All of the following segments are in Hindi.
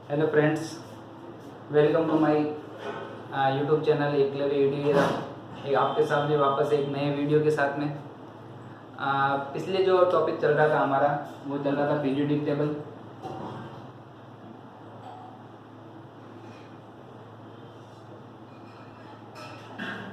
Hello friends, welcome to my YouTube channel Eklavya ईडीएरा। आपके सामने वापस एक नए वीडियो के साथ में। पिछले जो टॉपिक चल रहा था हमारा, वो चल रहा था पीरियोडिक टेबल।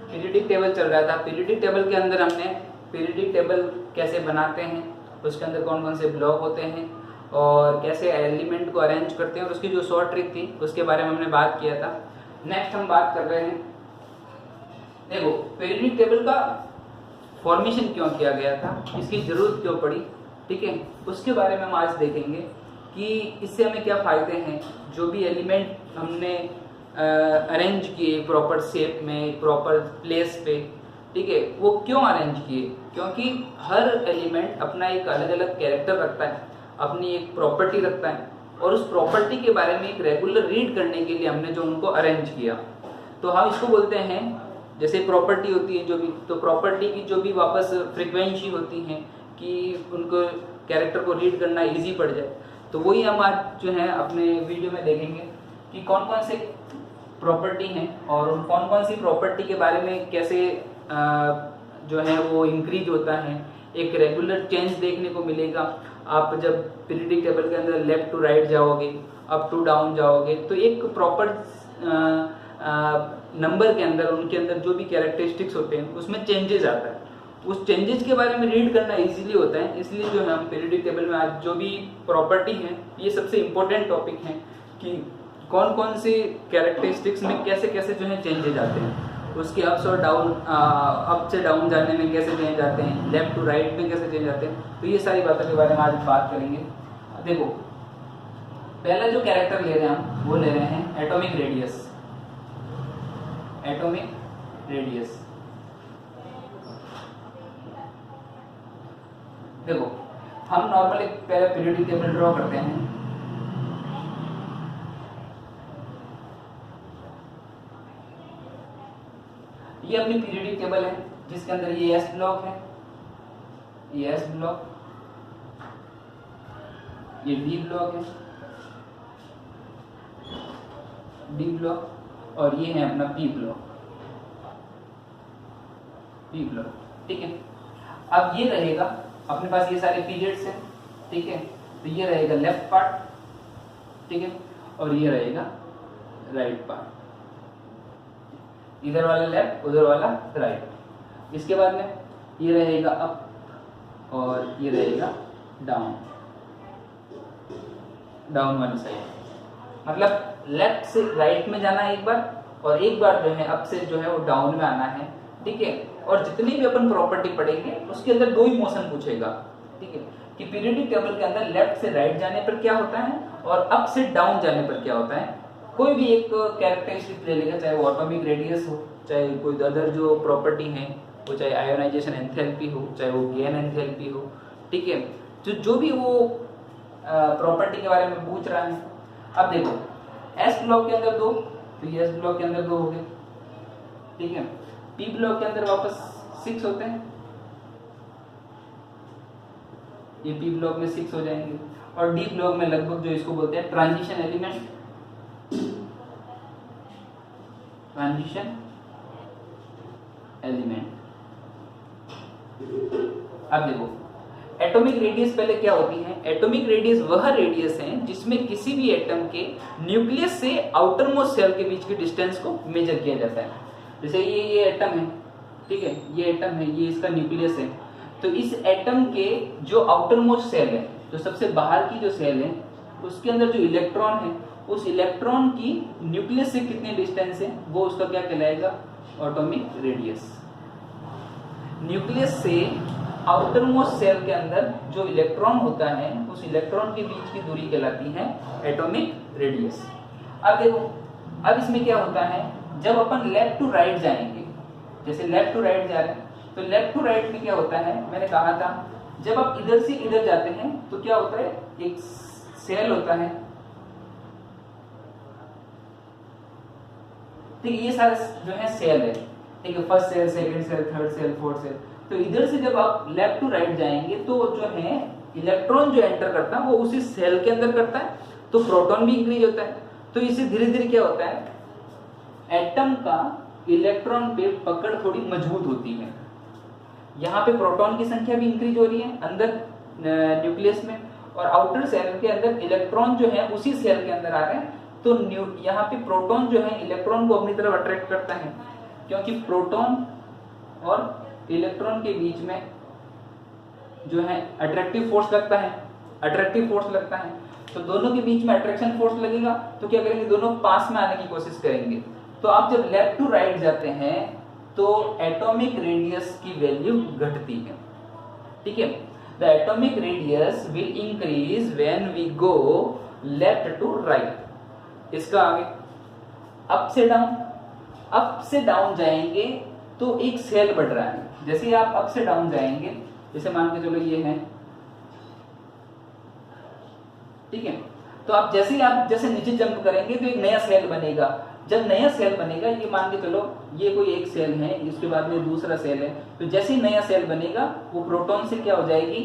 पीरियोडिक टेबल चल रहा था। पीरियोडिक टेबल के अंदर हमने पीरियोडिक टेबल कैसे बनाते हैं, उसके अंदर कौन कौन से ब्लॉक होते हैं और कैसे एलिमेंट को अरेंज करते हैं, और उसकी जो शॉर्ट ट्रिक थी उसके बारे में हमने बात किया था। नेक्स्ट हम बात कर रहे हैं, देखो पीरियोडिक टेबल का फॉर्मेशन क्यों किया गया था, इसकी जरूरत क्यों पड़ी, ठीक है, उसके बारे में हम आज देखेंगे कि इससे हमें क्या फायदे हैं। जो भी एलिमेंट हमने अरेंज किए प्रॉपर शेप में, प्रॉपर प्लेस पे, ठीक है, वो क्यों अरेंज किए, क्योंकि हर एलिमेंट अपना एक अलग अलग कैरेक्टर रखता है, अपनी एक प्रॉपर्टी रखता है, और उस प्रॉपर्टी के बारे में एक रेगुलर रीड करने के लिए हमने जो उनको अरेंज किया, तो हम इसको बोलते हैं, जैसे प्रॉपर्टी होती है जो भी, तो प्रॉपर्टी की जो भी वापस फ्रीक्वेंसी होती है कि उनको कैरेक्टर को रीड करना इजी पड़ जाए, तो वही हम आज जो है अपने वीडियो में देखेंगे कि कौन कौन से प्रॉपर्टी हैं और उन कौन कौन सी प्रॉपर्टी के बारे में कैसे जो है वो इंक्रीज होता है। एक रेगुलर चेंज देखने को मिलेगा। आप जब पीरियोडिक टेबल के अंदर लेफ्ट टू राइट जाओगे, अप टू डाउन जाओगे, तो एक प्रॉपर नंबर के अंदर, उनके अंदर जो भी कैरेक्टरिस्टिक्स होते हैं उसमें चेंजेस आता है। उस चेंजेस के बारे में रीड करना इजीली होता है, इसलिए जो है हम पीरियोडिक टेबल में आज जो भी प्रॉपर्टी है, ये सबसे इम्पोर्टेंट टॉपिक है कि कौन कौन से कैरेक्टरिस्टिक्स में कैसे कैसे जो है चेंजेस आते हैं, उसके अप्स और डाउन, अप से डाउन जाने में कैसे चेंज आते हैं, लेफ्ट टू राइट में कैसे चेंज आते हैं। तो ये सारी बातों के बारे में आज बात करेंगे। देखो पहला जो कैरेक्टर ले रहे हैं हम, वो ले रहे हैं एटॉमिक रेडियस। एटॉमिक रेडियस, देखो हम नॉर्मली पहले पीरियोडिक टेबल ड्रॉ करते हैं। ये अपनी पीरियोडिक टेबल है जिसके अंदर ये एस ब्लॉक है, ये एस ब्लॉक, ये डी ब्लॉक है, डी ब्लॉक, और ये है अपना पी ब्लॉक, पी ब्लॉक, ठीक है। अब ये रहेगा अपने पास, ये सारे पीरियड्स हैं, ठीक है, तो ये रहेगा लेफ्ट पार्ट, ठीक है, और ये रहेगा राइट पार्ट, इधर वाला लेफ्ट, उधर वाला राइट। इसके बाद में ये रहेगा अप और ये रहेगा डाउन, डाउन वाली साइड, मतलब लेफ्ट से राइट में जाना है एक बार, और एक बार जो है अप से जो है वो डाउन में आना है, ठीक है। और जितनी भी अपन प्रॉपर्टी पढ़ेंगे उसके अंदर दो ही मोशन पूछेगा, ठीक है, कि पीरियोडिक टेबल के अंदर लेफ्ट से राइट जाने पर क्या होता है और अप से डाउन जाने पर क्या होता है। कोई भी एक कैरेक्टरिस्टिक ले लेगा, चाहे वो एटॉमिक रेडियस हो, चाहे कोई अदर जो प्रॉपर्टी है, वो चाहे आयोनाइजेशन एंथैल्पी हो, चाहे वो गेन एंथैल्पी हो, ठीक है, तो जो भी वो प्रॉपर्टी के बारे में पूछ रहा है। अब देखो एस ब्लॉक के अंदर दो, तो ये एस ब्लॉक के अंदर दो हो गए, ठीक है। पी ब्लॉक के अंदर वापस 6 होते हैं, ये पी ब्लॉक में 6 हो जाएंगे, और डी ब्लॉक में लगभग जो इसको बोलते हैं ट्रांजिशन एलिमेंट, ट्रांजिशन एलिमेंट। अब देखो एटॉमिक रेडियस पहले क्या होती है। एटॉमिक रेडियस वह रेडियस है जिसमें किसी भी एटम के न्यूक्लियस से आउटर मोस्ट सेल के बीच की डिस्टेंस को मेजर किया जाता है। जैसे ये एटम है, ठीक है, ये एटम है, ये इसका न्यूक्लियस है, तो इस एटम के जो आउटर मोस्ट सेल है, जो सबसे बाहर की जो सेल है, उसके अंदर जो इलेक्ट्रॉन है, उस इलेक्ट्रॉन की न्यूक्लियस से कितनी डिस्टेंस है, वो उसका क्या कहलाएगा, एटॉमिक रेडियस। न्यूक्लियस से आउटर मोस्ट सेल के अंदर जो इलेक्ट्रॉन होता है, उस इलेक्ट्रॉन के बीच की दूरी कहलाती है एटॉमिक रेडियस। अब देखो, अब इसमें क्या होता है, जब अपन लेफ्ट टू राइट जाएंगे, जैसे लेफ्ट टू राइट जा रहे हैं, तो लेफ्ट टू राइट में क्या होता है, मैंने कहा था जब आप इधर से इधर जाते हैं तो क्या होता है, एक सेल होता है, ठीक है, ये सारे जो है सेल है, ठीक है, first cell, second cell, third cell, fourth cell. तो इधर से जब आप लेफ्ट टू राइट जाएंगे तो जो है इलेक्ट्रॉन जो एंटर करता है वो उसी सेल के अंदर करता है, तो प्रोटॉन भी इंक्रीज होता है। तो इससे धीरे धीरे क्या होता है, एटम का इलेक्ट्रॉन पे पकड़ थोड़ी मजबूत होती है। यहाँ पे प्रोटॉन की संख्या भी इंक्रीज हो रही है अंदर न्यूक्लियस में, और आउटर सेल के अंदर इलेक्ट्रॉन जो है उसी सेल के अंदर आ रहे हैं। तो यहाँ पे प्रोटॉन जो है इलेक्ट्रॉन को अपनी तरफ अट्रैक्ट करता है, क्योंकि प्रोटॉन और इलेक्ट्रॉन के बीच में जो है अट्रैक्टिव फोर्स लगता है, अट्रैक्टिव फोर्स लगता है। तो दोनों के बीच में अट्रैक्शन फोर्स लगेगा, तो क्या करेंगे, दोनों पास में आने की कोशिश करेंगे। तो आप जब लेफ्ट टू राइट जाते हैं तो एटॉमिक रेडियस की वैल्यू घटती है, ठीक है। The atomic radius will increase when we go left to right. इसका आगे अप से डाउन जाएंगे तो एक सेल बढ़ रहा है। जैसे ही आप अप से डाउन जाएंगे, जैसे मान के चलो ये है, ठीक है, तो आप जैसे नीचे जंप करेंगे तो एक नया सेल बनेगा। जब नया सेल बनेगा, ये मान के चलो ये कोई एक सेल है, इसके बाद में दूसरा सेल है, तो जैसे ही नया सेल बनेगा वो प्रोटॉन से क्या हो जाएगी,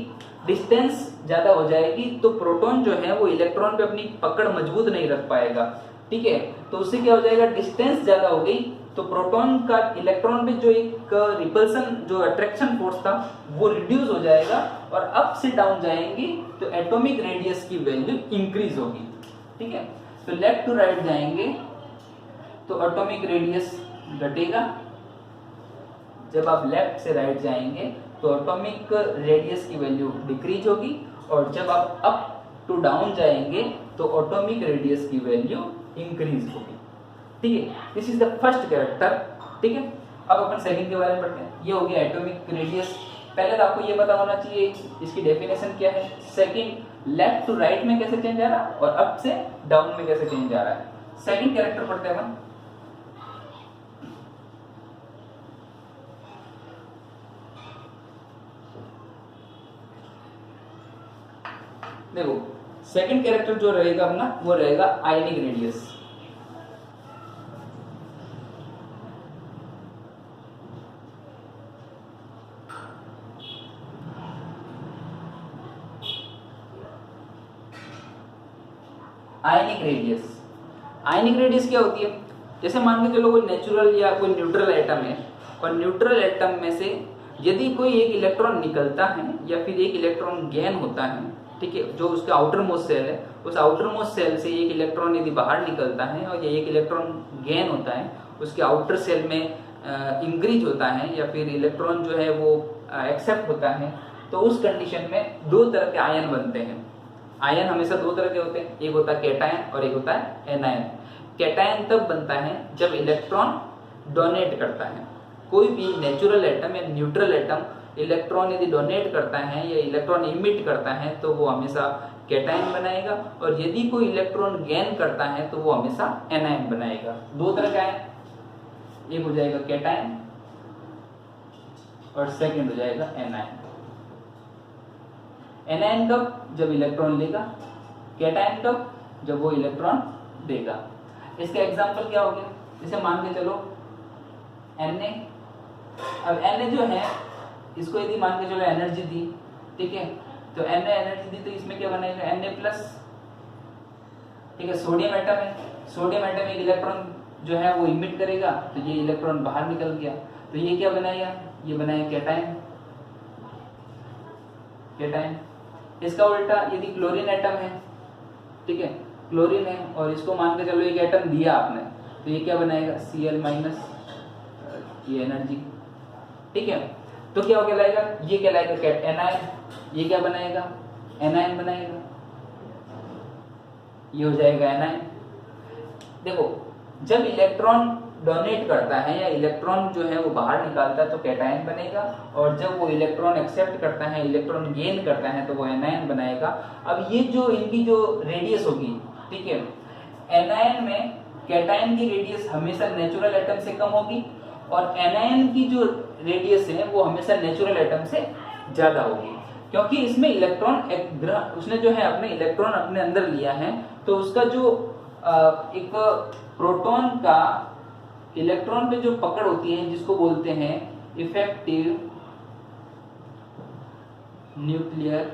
डिस्टेंस ज्यादा हो जाएगी। तो प्रोटॉन जो है वो इलेक्ट्रॉन पे अपनी पकड़ मजबूत नहीं रख पाएगा, ठीक है। तो उससे क्या हो जाएगा, डिस्टेंस ज्यादा हो गई, तो प्रोटॉन का इलेक्ट्रॉन पे जो एक रिपल्सन, जो अट्रैक्शन फोर्स था वो रिड्यूस हो जाएगा, और अप से डाउन जाएंगे तो एटॉमिक रेडियस की वैल्यू इंक्रीज होगी, ठीक है। तो लेफ्ट टू राइट जाएंगे तो एटॉमिक रेडियस घटेगा। जब आप लेफ्ट से राइट जाएंगे तो एटॉमिक रेडियस की वैल्यू डिक्रीज होगी, और जब आप अप टू डाउन जाएंगे तो एटॉमिक रेडियस की वैल्यू इंक्रीज होगी, ठीक है। This is the first character, ठीक है। अब अपन सेकंड के बारे में पढ़ते हैं। ये हो गया एटॉमिक रेडियस। पहले तो आपको ये पता होना चाहिए इसकी डेफिनेशन क्या है। सेकंड, लेफ्ट टू राइट में कैसे चेंज आ रहा है और अप से डाउन में कैसे चेंज आ रहा है। सेकंड कैरेक्टर पढ़ते हैं अपन। देखो सेकंड कैरेक्टर जो रहेगा अपना वो रहेगा ionic radius. Ionic radius, ionic radius क्या होती है, जैसे मान के चलो कोई नेचुरल या कोई न्यूट्रल एटम है, और न्यूट्रल एटम में से यदि कोई एक इलेक्ट्रॉन निकलता है या फिर एक इलेक्ट्रॉन गेन होता है, ठीक है, जो उसका आउटर मोस्ट सेल है, उस आउटर मोस्ट सेल से एक इलेक्ट्रॉन यदि बाहर निकलता है और एक इलेक्ट्रॉन गेन होता है, उसके आउटर सेल में इंक्रीज होता है या फिर इलेक्ट्रॉन जो है वो एक्सेप्ट होता है, तो उस कंडीशन में दो तरह के आयन बनते हैं। आयन हमेशा दो तरह के होते हैं, एक होता है कैटायन और एक होता है एनायन। कैटायन तब बनता है जब इलेक्ट्रॉन डोनेट करता है। कोई भी नेचुरल एटम या न्यूट्रल एटम इलेक्ट्रॉन यदि डोनेट करता है या इलेक्ट्रॉन इमिट करता है तो वो हमेशा कैटायन बनाएगा, और यदि कोई इलेक्ट्रॉन गेन करता है तो वो हमेशा एनायन बनाएगा। दो तरह का आयन, एक हो जाएगा कैटायन और सेकंड हो जाएगा एनायन। एनायन कब, जब इलेक्ट्रॉन लेगा, कैटायन कब, जब वो इलेक्ट्रॉन देगा। इसका एग्जांपल क्या हो गया, जैसे मान के चलो Na। अब Na जो है इसको यदि मान के चलो एनर्जी दी, ठीक है, तो Na एनर्जी दी तो इसमें क्या बनेगा Na+, ठीक है। सोडियम एटम है, सोडियम एटम एक इलेक्ट्रॉन जो है वो इमिट करेगा, तो ये इलेक्ट्रॉन बाहर निकल गया, तो ये क्या बनाएगा, ये बनाएगा कैटायन, कैटायन। इसका उल्टा यदि क्लोरीन एटम है, ठीक है, क्लोरीन है और इसको मान के चलो एक एटम दिया आपने, तो ये क्या बनाएगा Cl-, ये एनर्जी, ठीक है। तो क्या हो कहलाएगा, ये कहलाएगा एनायन, ये क्या बनाएगा, एनायन बनाएगा, ये हो जाएगा एनायन। देखो जब इलेक्ट्रॉन डोनेट करता है या इलेक्ट्रॉन जो है वो बाहर निकालता है तो कैटायन बनेगा, और जब वो इलेक्ट्रॉन एक्सेप्ट करता है, इलेक्ट्रॉन गेन करता है तो वो एनायन बनाएगा। अब ये जो इनकी जो रेडियस होगी, ठीक है, एनायन में कैटायन की रेडियस हमेशा नेचुरल एटम से कम होगी, और एनायन की जो रेडियस है वो हमेशा नेचुरल एटम से ज्यादा होगी, क्योंकि इसमें इलेक्ट्रॉन उसने जो है अपने इलेक्ट्रॉन अपने अंदर लिया है, तो उसका जो एक प्रोटॉन का इलेक्ट्रॉन पे जो पकड़ होती है जिसको बोलते हैं इफेक्टिव न्यूक्लियर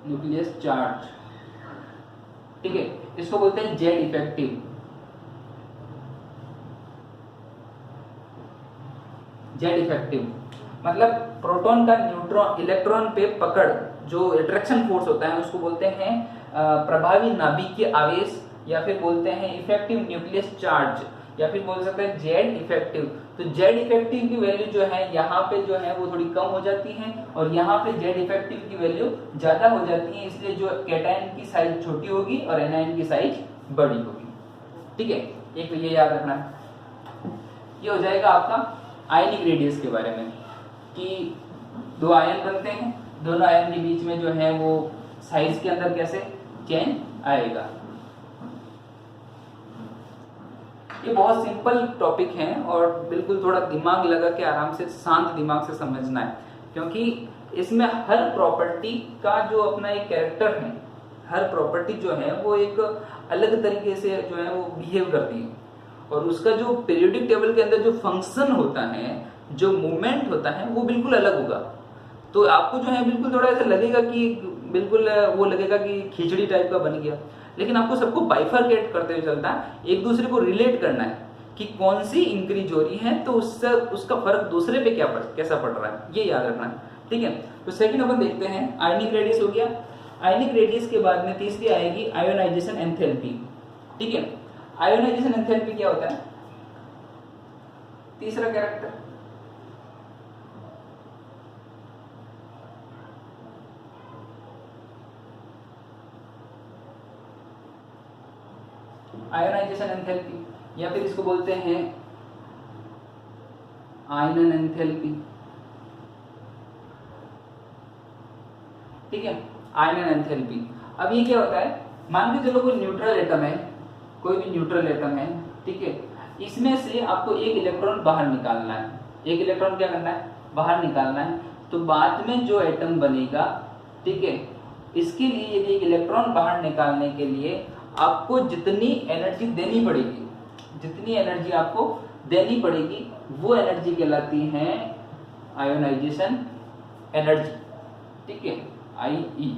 न्यूक्लियस चार्ज, ठीक है, इसको बोलते हैं जेड इफेक्टिव। जेड इफेक्टिव मतलब प्रोटॉन का न्यूट्रॉन इलेक्ट्रॉन पे पकड़, जो अट्रैक्शन फोर्स होता है उसको बोलते हैं प्रभावी नाभिकीय आवेश, या फिर बोलते हैं इफेक्टिव न्यूक्लियस चार्ज, या फिर बोल सकते हैं जेड इफेक्टिव। तो जेड इफेक्टिव की वैल्यू जो है यहाँ पे जो है वो थोड़ी कम हो जाती है, और यहाँ पे जेड इफेक्टिव की वैल्यू ज्यादा हो जाती है, इसलिए जो कैटायन की साइज छोटी होगी और एनायन की साइज बड़ी होगी, ठीक है। एक तो ये याद रखना है। ये हो जाएगा आपका आयनिक रेडियस के बारे में, कि दो आयन बनते हैं, दोनों आयन के बीच में जो है वो साइज के अंदर कैसे चेंज आएगा। ये बहुत सिंपल टॉपिक है और बिल्कुल थोड़ा दिमाग लगा के आराम से शांत दिमाग से समझना है, क्योंकि इसमें हर प्रॉपर्टी का जो अपना एक कैरेक्टर है, हर प्रॉपर्टी जो है वो एक अलग तरीके से जो है वो बिहेव करती है, और उसका जो पीरियोडिक टेबल के अंदर जो फंक्शन होता है, जो मूवमेंट होता है, वो बिल्कुल अलग होगा। तो आपको जो है बिल्कुल थोड़ा ऐसा लगेगा कि बिल्कुल वो लगेगा कि खिचड़ी टाइप का बन गया, लेकिन आपको सबको बाइफरकेट करते हुए चलता है, एक दूसरे को रिलेट करना है कि कौन सी इंक्रीज हो रही है तो उससे उसका फर्क दूसरे पे कैसा पड़ रहा है, ये याद रखना है, ठीक है। तो सेकंड अपन देखते हैं, आयनिक रेडियस हो गया। आयनिक रेडियस के बाद में तीसरी आएगी आयोनाइजेशन एंथैल्पी, ठीक है। आयोनाइजेशन एंथैल्पी क्या होता है, तीसरा कैरेक्टर। आयोनाइजेशन एंथैल्पी, या फिर इसको बोलते हैं आयनन एंथैल्पी, ठीक है, आयनन एंथैल्पी। अब ये क्या होता है, मान के चलो कोई न्यूट्रल एटम है, कोई भी न्यूट्रल एटम है, ठीक है, इसमें से आपको एक इलेक्ट्रॉन बाहर निकालना है। एक इलेक्ट्रॉन क्या करना है, बाहर निकालना है। तो बाद में जो एटम बनेगा, ठीक है, इसके लिए यदि एक इलेक्ट्रॉन बाहर निकालने के लिए आपको जितनी एनर्जी देनी पड़ेगी, जितनी एनर्जी आपको देनी पड़ेगी, वो एनर्जी कहलाती है आयोनाइजेशन एनर्जी, ठीक है, आईई,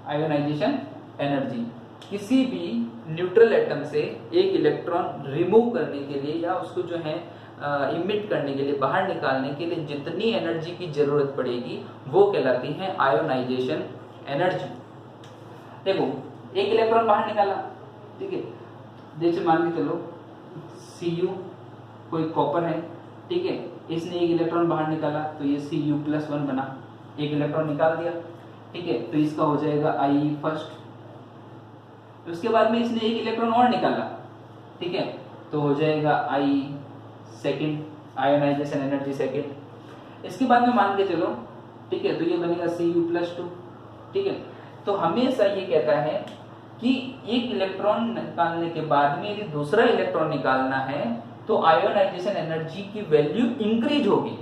आयोनाइजेशन एनर्जी। किसी भी न्यूट्रल एटम से एक इलेक्ट्रॉन रिमूव करने के लिए या उसको जो है इमिट करने के लिए, बाहर निकालने के लिए जितनी एनर्जी की जरूरत पड़ेगी वो कहलाती है आयोनाइजेशन एनर्जी। देखो एक इलेक्ट्रॉन बाहर निकाला, ठीक है, जैसे मान के चलो Cu कोई कॉपर है, ठीक है, इसने एक इलेक्ट्रॉन बाहर निकाला तो ये Cu+1 बना, एक इलेक्ट्रॉन निकाल दिया, ठीक है, तो इसका हो जाएगा I फर्स्ट। उसके बाद में इसने एक इलेक्ट्रॉन और निकाला, ठीक है, तो हो जाएगा I second, ionization energy second. इसके बाद में मान के चलो, ठीक है, तो ये बनेगा Cu+2, ठीक है। तो हमेशा ये कहता है कि एक इलेक्ट्रॉन निकालने के बाद में यदि दूसरा इलेक्ट्रॉन निकालना है तो आयोनाइजेशन एनर्जी की वैल्यू इंक्रीज होगी।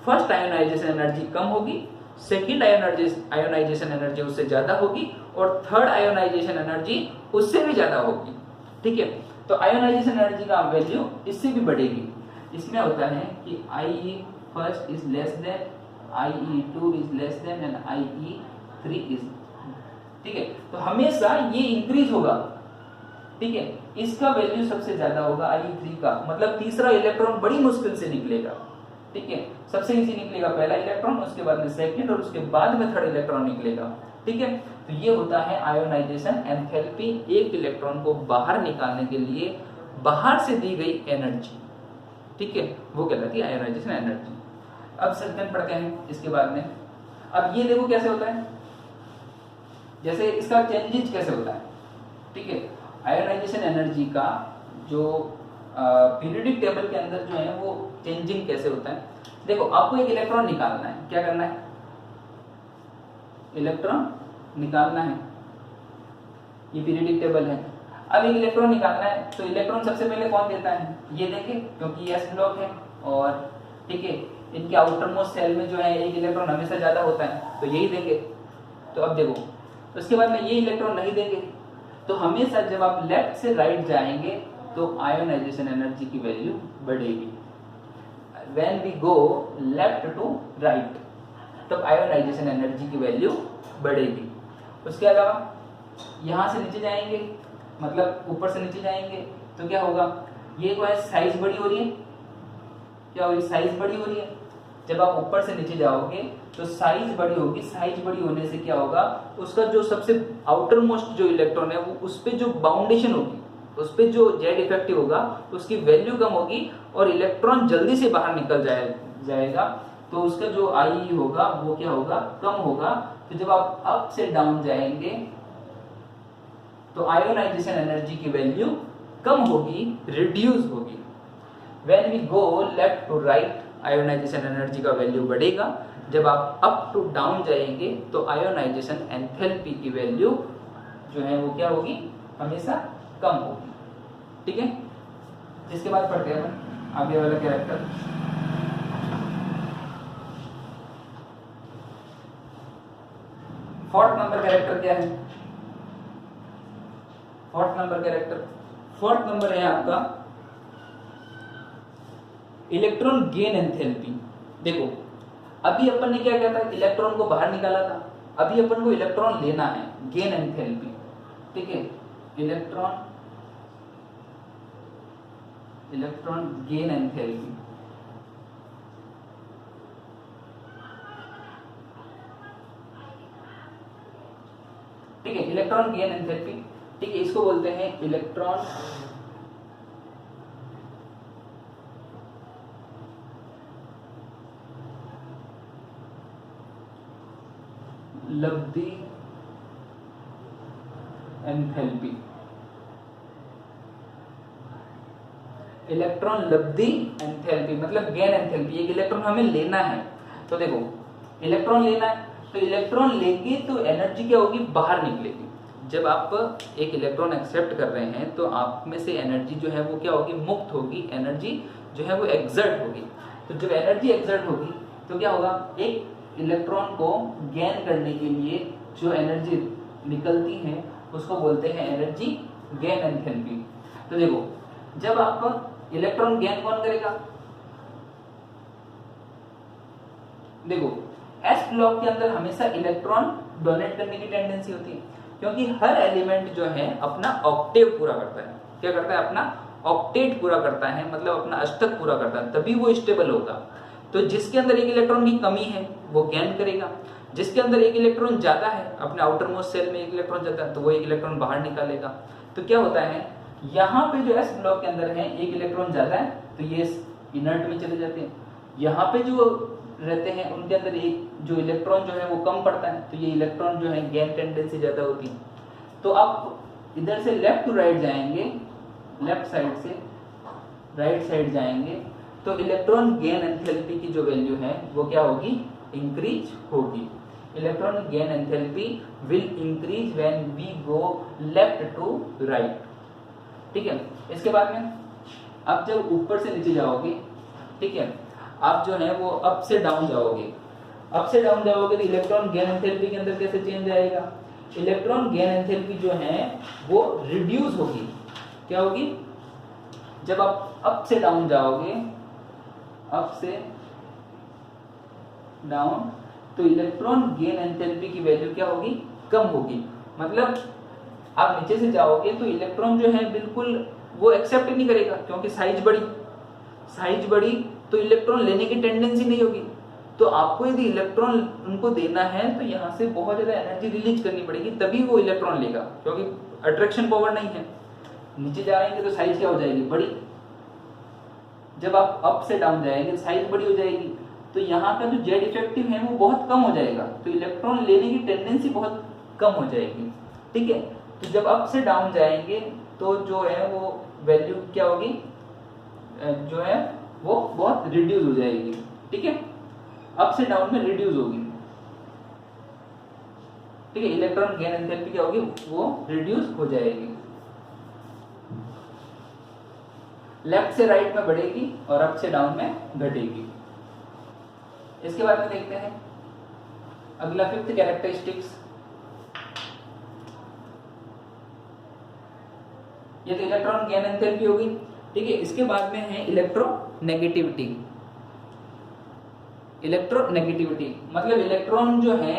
फर्स्ट आयोनाइजेशन एनर्जी कम होगी, सेकंड आयोनाइजेशन एनर्जी उससे ज्यादा होगी, और थर्ड आयोनाइजेशन एनर्जी उससे भी ज्यादा होगी, ठीक है। तो आयोनाइजेशन एनर्जी का वैल्यू इससे भी बढ़ेगी। इसमें होता है कि IE first is less than, IE2 is less than and IE3 is, ठीक है। तो हमेशा ये इंक्रीज होगा, ठीक है, इसका वैल्यू सबसे ज्यादा होगा IE3 का, मतलब तीसरा इलेक्ट्रॉन बड़ी मुश्किल से निकलेगा, ठीक है। सबसे इजी निकलेगा पहला इलेक्ट्रॉन, उसके बाद में सेकंड, और उसके बाद में थर्ड इलेक्ट्रॉन निकलेगा, ठीक है। तो ये होता है आयोनाइजेशन एंथैल्पी, एक इलेक्ट्रॉन को बाहर निकालने के लिए बाहर से दी गई एनर्जी, ठीक है, वो कहलाती है आयोनाइजेशन एनर्जी। अब सेकंड पढ़ते हैं इसके बाद में। अब ये देखो कैसे होता है, जैसे इसका चेंजेस कैसे होता है, ठीक है। आयोनाइजेशन एनर्जी का जो पीरियोडिक टेबल के अंदर जो है वो चेंजिंग कैसे होता है। देखो आपको एक इलेक्ट्रॉन निकालना है, क्या करना है, इलेक्ट्रॉन निकालना है, ये पीरियोडिक टेबल है। अब एक इलेक्ट्रॉन निकालना है तो इलेक्ट्रॉन सबसे पहले कौन देता है, ये देंगे, क्योंकि ये s ब्लॉक है, और ठीक है, इनके आउटर मोस्ट सेल में जो है एक इलेक्ट्रॉन हमेशा ज्यादा होता है, तो यही देंगे। तो अब देखो, उसके बाद में ये इलेक्ट्रॉन नहीं देंगे, तो हमेशा जब आप लेफ्ट से राइट जाएंगे तो आयोनाइजेशन एनर्जी की वैल्यू बढ़ेगी। When we go left to right तब आयोनाइजेशन एनर्जी की वैल्यू बढ़ेगी, उसके अलावा यहाँ से नीचे जाएंगे, मतलब ऊपर से नीचे जाएंगे तो क्या होगा, ये को है साइज बड़ी हो रही है, क्या हो रही है, साइज बड़ी हो रही है। जब आप ऊपर से नीचे जाओगे तो साइज बड़ी होगी, साइज बड़ी होने से क्या होगा, उसका जो सबसे आउटर मोस्ट जो इलेक्ट्रॉन है वो उस पे जो बाउंडेशन होगी, उस पे जो जेड इफेक्टिव होगा उसकी वैल्यू कम होगी और इलेक्ट्रॉन जल्दी से बाहर निकल जाएगा। तो उसका जो आई होगा वो क्या होगा, कम होगा। तो जब आप अप से डाउन जाएंगे तो आयोनाइजेशन एनर्जी की वैल्यू कम होगी, रिड्यूस होगी। When we go left to right ionization energy का वैल्यू बढ़ेगा। जब आप अप टू डाउन जाएंगे तो आयोनाइजेशन एंथैल्पी की वैल्यू जो है वो क्या होगी, हमेशा कम होगी। ठीक है, इसके बाद पढ़ते हैं आगे वाला कैरेक्टर। फोर्थ नंबर कैरेक्टर क्या है, fourth number character, fourth number है आपका इलेक्ट्रॉन गेन एंथैल्पी। देखो अभी अपन ने क्या किया था, इलेक्ट्रॉन को बाहर निकाला था, अभी अपन को इलेक्ट्रॉन लेना है, गेन एंथैल्पी। ठीक है, इलेक्ट्रॉन गेन एंथैल्पी। ठीक है, इलेक्ट्रॉन गेन एंथैल्पी। ठीक है, इसको बोलते हैं electron Labdhi enthalpy. Electron Labdhi enthalpy मतलब गेन एंथैल्पी, एक इलेक्ट्रॉन हमें लेना है। तो देखो इलेक्ट्रॉन लेना है तो इलेक्ट्रॉन लेंगे तो एनर्जी क्या होगी, बाहर निकलेगी। जब आप एक इलेक्ट्रॉन एक्सेप्ट कर रहे हैं तो आप में से एनर्जी जो है वो क्या होगी, मुक्त होगी, एनर्जी जो है वो एक्सर्ट होगी। तो जब एनर्जी एक्सर्ट होगी तो क्या होगा, एक इलेक्ट्रॉन को गेन करने के लिए जो एनर्जी निकलती है उसको बोलते हैं एनर्जी गेन एंथैल्पी। तो देखो जब आप इलेक्ट्रॉन गेन कौन करेगा, देखो एस ब्लॉक के अंदर हमेशा इलेक्ट्रॉन डोनेट करने की टेंडेंसी होती है, क्योंकि हर एलिमेंट जो है अपना ऑक्टेव पूरा करता है। क्या करता है, अपना ऑक्टेट पूरा करता है, मतलब अपना अष्टक पूरा करता है, तभी वो स्टेबल होगा। तो जिसके अंदर एक इलेक्ट्रॉन की कमी है वो गेन करेगा, जिसके अंदर एक इलेक्ट्रॉन ज्यादा है, अपने आउटर मोस्ट सेल में एक इलेक्ट्रॉन ज्यादा है तो वो एक इलेक्ट्रॉन बाहर निकालेगा। तो क्या होता है, यहाँ पे जो एस ब्लॉक के अंदर है एक इलेक्ट्रॉन ज्यादा है तो ये इनर्ट में चले जाते हैं, यहाँ पे जो रहते हैं उनके अंदर एक जो इलेक्ट्रॉन जो है वो कम पड़ता है तो ये इलेक्ट्रॉन जो है गेन टेंडेंसी ज्यादा होती है। तो आप इधर से लेफ्ट टू राइट जाएंगे, लेफ्ट साइड से राइट साइड जाएंगे तो इलेक्ट्रॉन गेन एंथैल्पी की जो वैल्यू है वो क्या होगी, इंक्रीज होगी। Electron gain enthalpy will increase when we go left to right. ठीक है, इसके बाद में आप जब ऊपर से नीचे जाओगे, ठीक है, आप जो है वो अप से डाउन जाओगे, अप से डाउन जाओगे तो इलेक्ट्रॉन गेन एंथैल्पी के अंदर कैसे चेंज आएगा, इलेक्ट्रॉन गेन एंथैल्पी जो है वो रिड्यूस होगी। क्या होगी, जब आप अप से डाउन जाओगे, अप से डाउन तो इलेक्ट्रॉन गेन एंथैल्पी की वैल्यू क्या होगी, कम होगी। मतलब आप नीचे से जाओगे तो इलेक्ट्रॉन जो है बिल्कुल वो एक्सेप्ट नहीं करेगा, क्योंकि साइज बड़ी तो इलेक्ट्रॉन लेने की टेंडेंसी नहीं होगी। तो आपको यदि इलेक्ट्रॉन उनको देना है तो यहाँ से बहुत ज्यादा एनर्जी रिलीज करनी पड़ेगी, तभी वो इलेक्ट्रॉन लेगा, क्योंकि अट्रैक्शन पावर नहीं है। नीचे जाएंगे तो साइज क्या हो जाएगी, बड़ी। जब आप अप से डाउन जाएंगे साइज बड़ी हो जाएगी तो यहाँ का जो जेड इफेक्टिव है वो बहुत कम हो जाएगा, तो इलेक्ट्रॉन लेने की टेंडेंसी बहुत कम हो जाएगी। ठीक है, तो जब अप से डाउन जाएंगे तो जो है वो वैल्यू क्या होगी, जो है वो बहुत रिड्यूस हो जाएगी। ठीक है, अप से डाउन में रिड्यूस होगी। ठीक है, इलेक्ट्रॉन गेन एंथैल्पी क्या होगी, वो रिड्यूस हो जाएगी। लेफ्ट से राइट में बढ़ेगी और अप से डाउन में घटेगी। इसके बाद में देखते हैं अगला फिफ्थ कैरेक्टरिस्टिक्स। ये तो इलेक्ट्रॉन गेन एंथैल्पी होगी। ठीक है, इसके बाद में है इलेक्ट्रोनेगेटिविटी। इलेक्ट्रोनेगेटिविटी मतलब इलेक्ट्रॉन जो है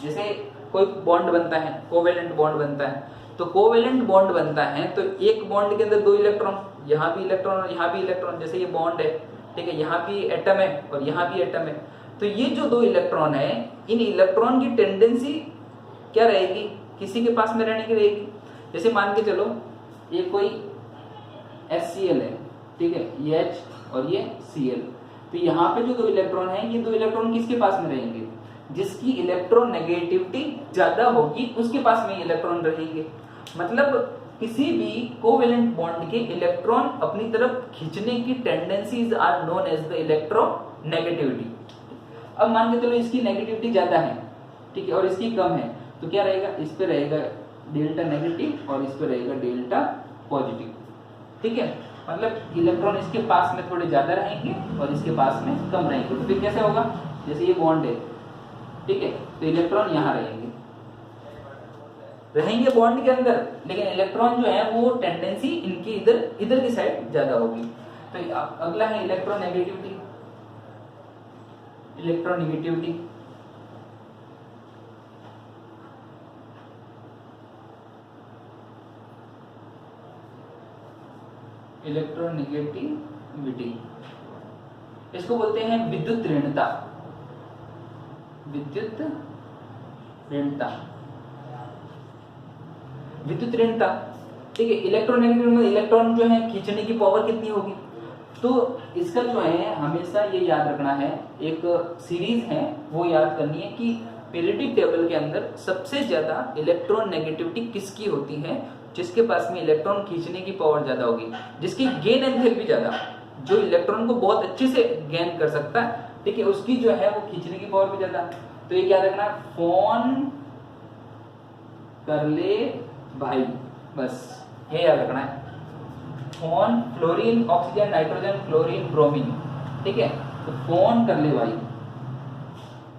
जैसे कोई बॉन्ड बनता है, कोवेलेंट बॉन्ड बनता है, तो कोवेलेंट बॉन्ड बनता है तो एक बॉन्ड के अंदर 2 इलेक्ट्रॉन, यहाँ भी इलेक्ट्रॉन और यहाँ भी इलेक्ट्रॉन, जैसे ये बॉन्ड है, ठीक है, यहाँ भी एटम है और यहाँ भी एटम है, तो ये जो 2 इलेक्ट्रॉन है, इन इलेक्ट्रॉन की टेंडेंसी क्या रहेगी, किसी के पास में रहने की रहेगी। जैसे मान के चलो ये कोई HCl है, ठीक है, ये H और ये Cl, तो यहाँ पे जो 2 इलेक्ट्रॉन है, ये 2 इलेक्ट्रॉन किसके पास में रहेंगे, जिसकी इलेक्ट्रॉन नेगेटिविटी ज्यादा होगी उसके पास में इलेक्ट्रॉन रहेंगे। मतलब किसी भी कोवेलेंट बॉन्ड के इलेक्ट्रॉन अपनी तरफ खींचने की tendencies are known as the electronegativity. अब मान के चलो इसकी नेगेटिविटी ज्यादा है, ठीक है, और इसकी कम है, तो क्या रहेगा, इस पे रहेगा डेल्टा नेगेटिव और इस पे रहेगा डेल्टा पॉजिटिव, ठीक है। मतलब इलेक्ट्रॉन इसके पास में थोड़े ज्यादा रहेंगे और इसके पास में कम रहेंगे, तो फिर कैसे होगा, जैसे ये बॉन्ड है, ठीक है, तो इलेक्ट्रॉन यहाँ रहेंगे बॉन्ड के अंदर, लेकिन इलेक्ट्रॉन जो है वो टेंडेंसी इनकी इधर की साइड ज्यादा होगी। तो अगला है इलेक्ट्रोनेगेटिविटी। इलेक्ट्रोनेगेटिविटी इलेक्ट्रोनेगेटिविटी इसको बोलते हैं विद्युत ऋणता। विद्युत ऋणता, विद्युत ऋणता, ठीक है। इलेक्ट्रोनेगेटिव में इलेक्ट्रॉन जो है खींचने की पावर कितनी होगी, तो इसका जो है हमेशा ये याद रखना है, एक सीरीज है वो याद करनी है कि पीरियोडिक टेबल के अंदर सबसे ज्यादा इलेक्ट्रॉन नेगेटिविटी किसकी होती है, जिसके पास में इलेक्ट्रॉन खींचने की पावर ज्यादा होगी, जिसकी गेन एंथैल्पी ज्यादा, जो इलेक्ट्रॉन को बहुत अच्छे से गेन कर सकता है, ठीक है, उसकी जो है वो खींचने की पावर भी ज्यादा। तो ये याद रखना, फोन कर ले भाई, बस ये याद रखना है। Phone, fluorine, oxygen, nitrogen, chlorine, bromine, ठीक है, तो फोन कर ले भाई,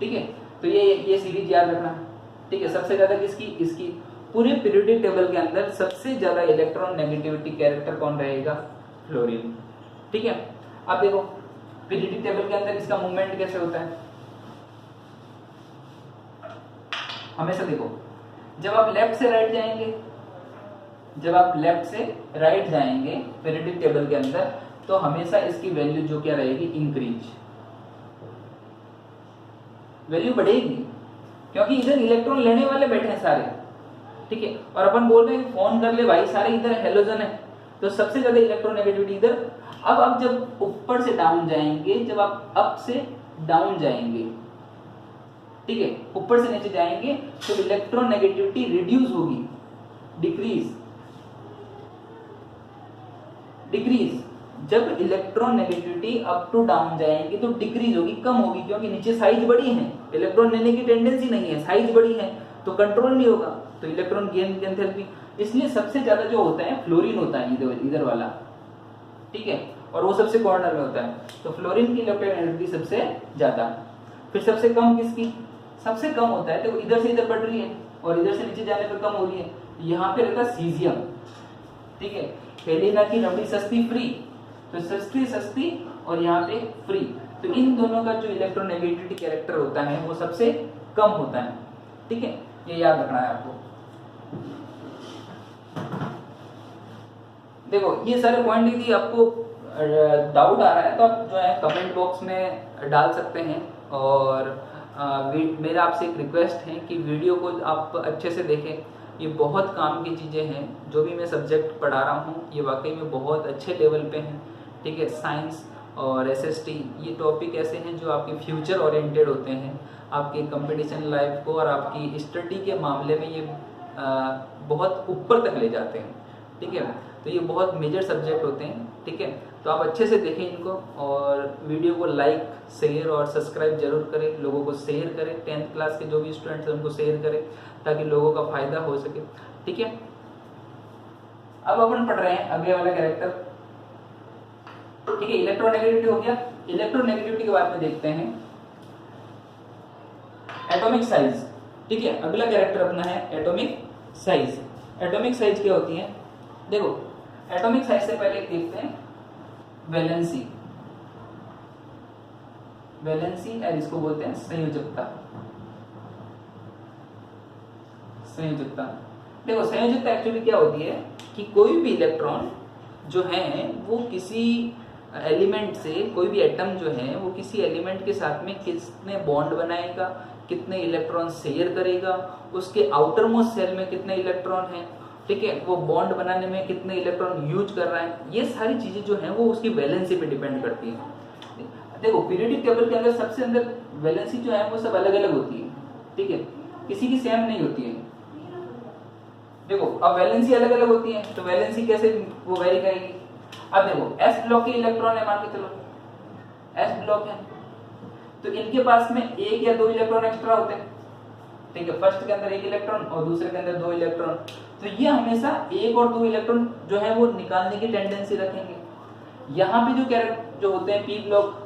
ठीक है। तो ये सीरीज याद रखना, ठीक है। सबसे ज्यादा किसकी, इसकी। पूरे पीरियोडिक टेबल के अंदर सबसे ज्यादा इलेक्ट्रॉन नेगेटिविटी कैरेक्टर कौन रहेगा, फ्लोरीन, ठीक है। अब देखो पीरियोडिक टेबल के अंदर इसका मूवमेंट कैसे होता है, हमेशा देखो, जब आप लेफ्ट से राइट जाएंगे, जब आप लेफ्ट से राइट जाएंगे पीरियोडिक टेबल के अंदर, तो हमेशा इसकी वैल्यू जो क्या रहेगी, इंक्रीज, वैल्यू बढ़ेगी, क्योंकि इधर इलेक्ट्रॉन लेने वाले बैठे हैं सारे, ठीक है, और अपन बोल रहे हैं फोन कर ले भाई, सारे इधर हेलोजन है, तो सबसे ज्यादा इलेक्ट्रोनेगेटिविटी इधर। अब आप जब ऊपर से डाउन जाएंगे, जब आप अप से डाउन जाएंगे, ठीक है, ऊपर से नीचे जाएंगे, तो इलेक्ट्रोनेगेटिविटी रिड्यूस होगी, डिक्रीज, डिक्रीज। जब electron negativity up to down जाएंगे तो डिक्रीज होगी, कम होगी, क्योंकि नीचे साइज बड़ी है, इलेक्ट्रॉन लेने की टेंडेंसी नहीं है, साइज बड़ी है, तो कंट्रोल नहीं होगा, तो इलेक्ट्रॉन गेन एंथैल्पी। इसलिए सबसे ज्यादा जो होता है फ्लोरीन होता है, इधर वाला, ठीक है, और वो सबसे कॉर्नर में होता है, तो फ्लोरीन की इलेक्ट्रोनेगेटिविटी सबसे ज्यादा। फिर सबसे कम किसकी, सबसे कम होता है, तो इधर से इधर बढ़ रही है और इधर से नीचे जाने पर कम हो रही है, यहाँ पे रहता है सीजियम, ठीक है। हेलिना की रबड़ी सस्ती फ्री, तो सस्ती और यहाँ पे फ्री, तो इन दोनों का जो इलेक्ट्रोनेगेटिविटी कैरेक्टर होता है वो सबसे कम होता है, ठीक है, ये याद रखना है आपको। देखो ये सारे पॉइंट यदि आपको डाउट आ रहा है तो आप जो है कमेंट बॉक्स में डाल सकते हैं, और मेरा आपसे एक रिक्वेस्ट है कि वीडियो को आप अच्छे से देखें, ये बहुत काम की चीज़ें हैं, जो भी मैं सब्जेक्ट पढ़ा रहा हूँ ये वाकई में बहुत अच्छे लेवल पे हैं, ठीक है। साइंस और SST ये टॉपिक ऐसे हैं जो आपके फ्यूचर ओरिएंटेड होते हैं, आपके कंपटीशन लाइफ को और आपकी स्टडी के मामले में ये बहुत ऊपर तक ले जाते हैं, ठीक है। तो ये बहुत मेजर सब्जेक्ट होते हैं, ठीक है। तो आप अच्छे से देखें इनको, और वीडियो को लाइक, शेयर और सब्सक्राइब जरूर करें, लोगों को शेयर करें, 10th क्लास के जो भी स्टूडेंट्स हैं उनको शेयर करें ताकि लोगों का फायदा हो सके, ठीक है। अब अपन पढ़ रहे हैं अगले वाला कैरेक्टर, ठीक है। इलेक्ट्रोनेगेटिविटी हो गया। इलेक्ट्रोनेगेटिविटी के बाद में देखते हैं एटॉमिक साइज, ठीक है। अगला कैरेक्टर अपना है एटॉमिक साइज। एटॉमिक साइज क्या होती है, देखो एटॉमिक साइज से पहले देखते हैं वैलेंसी। वैलेंसी और इसको बोलते हैं संयोजकता। संयोजकता। देखो संयोजकता एक्चुअली क्या होती है कि कोई भी इलेक्ट्रॉन जो है वो किसी एलिमेंट से, कोई भी एटम जो है वो किसी एलिमेंट के साथ में कितने बॉन्ड बनाएगा, कितने इलेक्ट्रॉन शेयर करेगा, उसके आउटर मोस्ट सेल में कितने इलेक्ट्रॉन हैं, ठीक है, वो बॉन्ड बनाने में कितने इलेक्ट्रॉन यूज कर रहा है, ये सारी चीजें जो है वो उसकी वैलेंसी पे डिपेंड करती है। देखो पीरियोडिक टेबल के अंदर सबसे अंदर वैलेंसी जो है वो सब अलग अलग होती है, ठीक है, किसी की सेम नहीं होती है। देखो अब वैलेंसी अलग अलग होती है तो वैलेंसी कैसे वो वेरी करेगी। अब देखो s ब्लॉक के इलेक्ट्रॉन है, मान के चलो s ब्लॉक है, तो इनके पास में एक या दो इलेक्ट्रॉन एक्स्ट्रा होते हैं, ठीक है, फर्स्ट के अंदर एक इलेक्ट्रॉन और दूसरे के अंदर दो इलेक्ट्रॉन, तो ये हमेशा एक और दो इलेक्ट्रॉन जो है वो निकालने की टेंडेंसी रखेंगे। यहाँ पे जो कैरेक्टर जो होते हैं p ब्लॉक,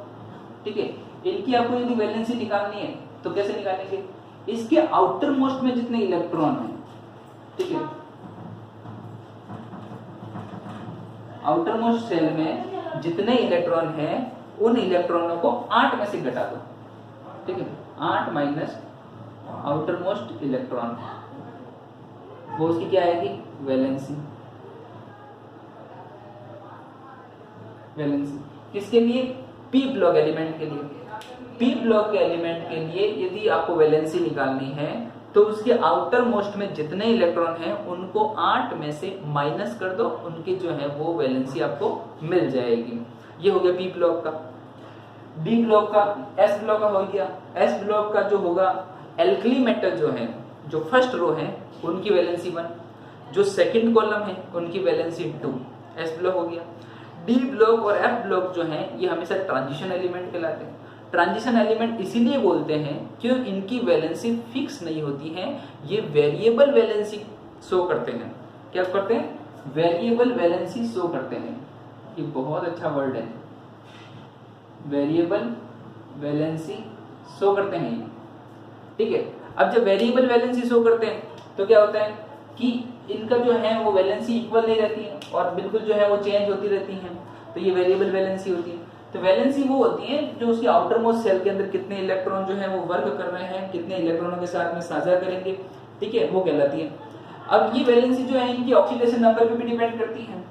ठीक है, इनकी आपको यदि वैलेंसी निकालनी है तो कैसे निकालेंगे, इसके आउटर मोस्ट में जितने इलेक्ट्रॉन हैं, ठीक है, आउटर मोस्ट सेल में जितने इलेक्ट्रॉन हैं उन इलेक्ट्रॉनों को 8 में से घटा दो, ठीक है, 8 माइनस आउटर मोस्ट इलेक्ट्रॉन, वो उसकी क्या आएगी, वैलेंसी। वैलेंसी किसके लिए, p ब्लॉक एलिमेंट के लिए। p ब्लॉक के एलिमेंट के लिए यदि आपको वैलेंसी निकालनी है तो उसके आउटर मोस्ट में जितने इलेक्ट्रॉन हैं उनको 8 में से माइनस कर दो, उनकी जो है वो वैलेंसी आपको मिल जाएगी। ये हो गया p ब्लॉक का। d ब्लॉक का, s ब्लॉक का हो गया। s ब्लॉक का जो होगा एल्कली मेटल जो है, जो फर्स्ट रो है उनकी वैलेंसी 1, जो सेकंड कॉलम है उनकी वैलेंसी 2, s ब्लॉक हो गया। d ब्लॉक और f ब्लॉक जो है ये हमेशा ट्रांजिशन एलिमेंट कहलाते हैं। ट्रांजिशन एलिमेंट इसीलिए बोलते हैं क्यों इनकी वैलेंसी फिक्स नहीं होती है, ये वेरिएबल वैलेंसी शो करते हैं। क्या करते हैं, वेरिएबल वैलेंसी शो करते हैं। ये बहुत अच्छा वर्ड है, वेरिएबल वैलेंसी शो करते हैं ये, ठीक है। अब जब वेरिएबल वैलेंसी शो करते हैं तो क्या होता है कि इनका जो है वो वैलेंसी इक्वल नहीं रहती है और बिल्कुल जो है वो चेंज होती रहती है, तो ये वेरिएबल वैलेंसी होती है। तो वैलेंसी वो होती है जो उसकी आउटर मोस्ट सेल के अंदर कितने इलेक्ट्रॉन जो है वो वर्क कर रहे हैं, कितने इलेक्ट्रॉनों के साथ में साझा करेंगे, ठीक है, वो कहलाती है। अब ये वैलेंसी जो है इनकी ऑक्सीडेशन नंबर पे भी डिपेंड करती है।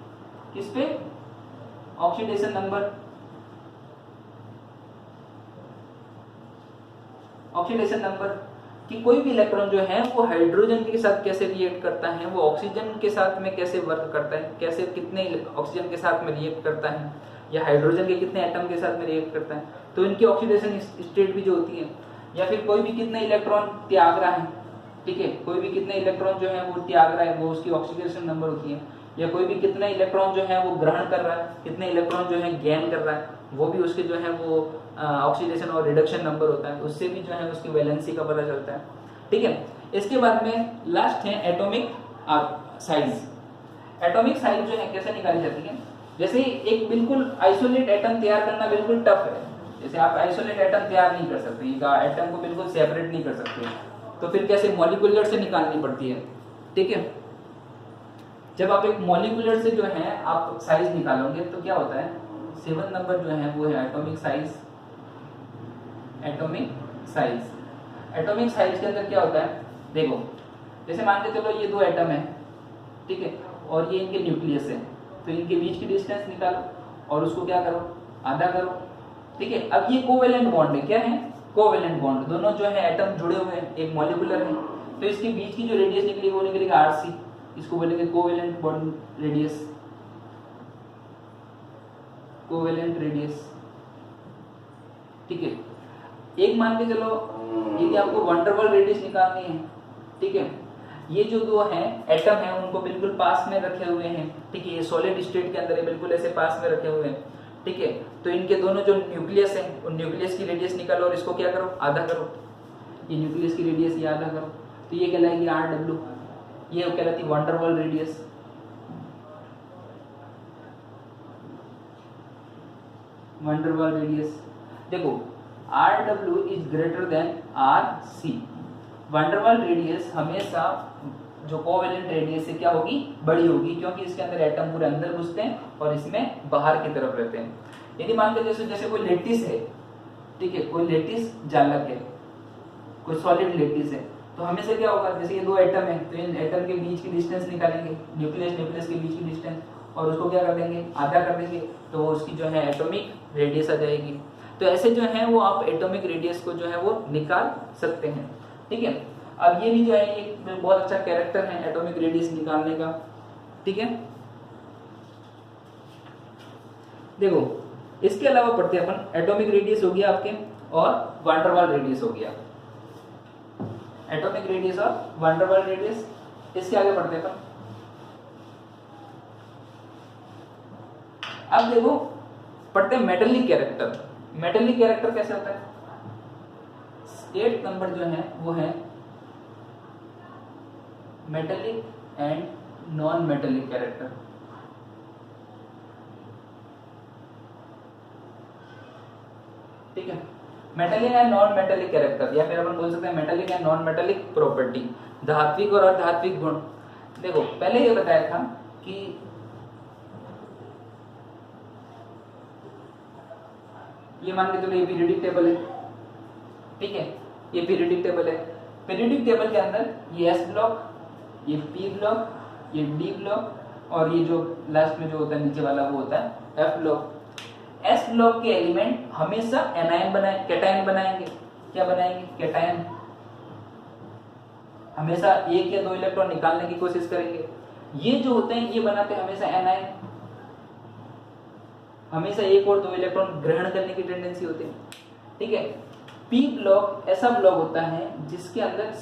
किस पे, ऑक्सीडेशन नंबर। ऑक्सीडेशन नंबर कि कोई भी इलेक्ट्रॉन जो है वो हाइड्रोजन के साथ कैसे रिएक्ट करता है, वो ऑक्सीजन के साथ में कैसे वर्क करता है, कैसे कितने ऑक्सीजन के साथ में रिएक्ट करता है, या हाइड्रोजन के कितने एटम के साथ में रिएक्ट करता है, तो इनकी ऑक्सीडेशन स्टेट भी जो होती है। या फिर कोई भी कितने इलेक्ट्रॉन त्याग रहा है, ठीक है, कोई भी कितने इलेक्ट्रॉन जो है वो त्याग रहा है, वो उसकी ऑक्सीडेशन नंबर होती है। या कोई भी कितने इलेक्ट्रॉन जो है वो ग्रहण कर रहा है, कितने इलेक्ट्रॉन जो है गेन कर रहा है, वो भी उसके जो है वो ऑक्सीडेशन और रिडक्शन नंबर होता है, उससे भी जो है उसकी वैलेंसी का पता चलता है, ठीक है। इसके बाद में लास्ट है एटॉमिक साइज। एटॉमिक साइज जो है कैसे निकाली जाती है, जैसे एक बिल्कुल आइसोलेट एटम तैयार करना बिल्कुल टफ है, जैसे आप आइसोलेट एटम तैयार नहीं कर सकते, एटम को बिल्कुल सेपरेट नहीं कर सकते, तो फिर कैसे मॉलिक्यूलर से निकालनी पड़ती है, ठीक है। जब आप एक मॉलिक्यूलर से जो है आप साइज निकालोगे तो क्या होता है, 7 नंबर जो है वो है atomic size. Atomic size, atomic size के अंदर क्या होता है, देखो जैसे मान के चलो ये दो एटम है, ठीक है, और ये इनके न्यूक्लियस है, तो इनके बीच की डिस्टेंस निकालो और उसको क्या करो, आधा करो, ठीक है। अब ये कोवेलेंट बॉन्ड है, क्या है, कोवेलेंट बॉन्ड, दोनों जो है एटम जुड़े हुए हैं, एक मॉलिक्यूलर है, तो इसके बीच की जो रेडियस निकलेगी वो निकलेगा RC, इसको बोलेंगे covalent bond radius, covalent radius, ठीक है। एक मान के चलो यदि आपको वंडरवॉल रेडियस निकालनी है, ठीक है, ये जो दो हैं एटम हैं उनको बिल्कुल पास में रखे हुए हैं, ठीक है, ये सॉलिड स्टेट के अंदर है, बिल्कुल ऐसे पास में रखे हुए हैं, ठीक है। तो इनके दोनों जो न्यूक्लियस है उन न्यूक्लियस की रेडियस निकालो और इसको क्या करो, आधा करो, ये न्यूक्लियस की रेडियस ये आधा करो, तो ये कहलाएगी RW, ये कहलाती वंडरवॉल रेडियस। वंडरवॉल रेडियस, देखो RW is greater than RC। Van der Waals radius हमेशा जो कोवेलेंट रेडियस से क्या होगी, बड़ी होगी, क्योंकि इसके अंदर एटम पूरे अंदर घुसते हैं और इसमें बाहर की तरफ रहते हैं। यदि मान के जैसे कोई लेटिस है, ठीक है, कोई लेटिस जालक है, कोई सॉलिड लेटिस है, तो हमेशा क्या होगा, जैसे ये दो एटम है तो इन एटम के बीच की डिस्टेंस निकालेंगे, न्यूक्लियस न्यूक्लियस के बीच की डिस्टेंस, और उसको क्या कर देंगे, आधा कर देंगे, तो वो उसकी जो है एटॉमिक रेडियस आ जाएगी। तो ऐसे जो है वो आप एटॉमिक रेडियस को जो है वो निकाल सकते हैं। ठीक है, अब ये भी जो है ये बहुत अच्छा कैरेक्टर है एटॉमिक रेडियस निकालने का। ठीक है, देखो इसके अलावा पढ़ते हैं अपन, एटॉमिक रेडियस हो गया आपके और वान डेर वाल रेडियस हो गया, एटॉमिक रेडियस और वान डेर वाल रेडियस। इसके आगे पढ़ते हैं अपन। अब देखो पढ़ते हैं मेटेलिक कैरेक्टर। मेटेलिक कैरेक्टर कैसे होता है, स्टेट नंबर जो है वो है metallic and non metallic character. ठीक है, metallic and non metallic character, या फिर अपन बोल सकते हैं metallic and non metallic property, धात्विक और अर्धात्विक गुण। देखो पहले ये बताया था कि ये मान के चलो ये पीरियडिक टेबल है। ठीक है, ये पीरियडिक टेबल है। पीरियडिक टेबल के अंदर ये एस ब्लॉक, ये पी ब्लॉक, ये डी ब्लॉक, और ये जो लास्ट में जो होता है नीचे वाला वो होता है एफ ब्लॉक। एस ब्लॉक के एलिमेंट हमेशा एनायन बनाए, कैटायन बनाएंगे। क्या बनाएंगे, कैटायन। हमेशा एक या दो इलेक्ट्रॉन निकालने की कोशिश करेंगे। ये जो होते हैं ये बनाते हैं हमेशा एनायन, हमेशा एक और दो इलेक्ट्रॉन ग्रहण करने की टेंडेंसी होती है। ठीक है, पी ब्लॉक ऐसा ब्लॉक होता है जिसके अंदर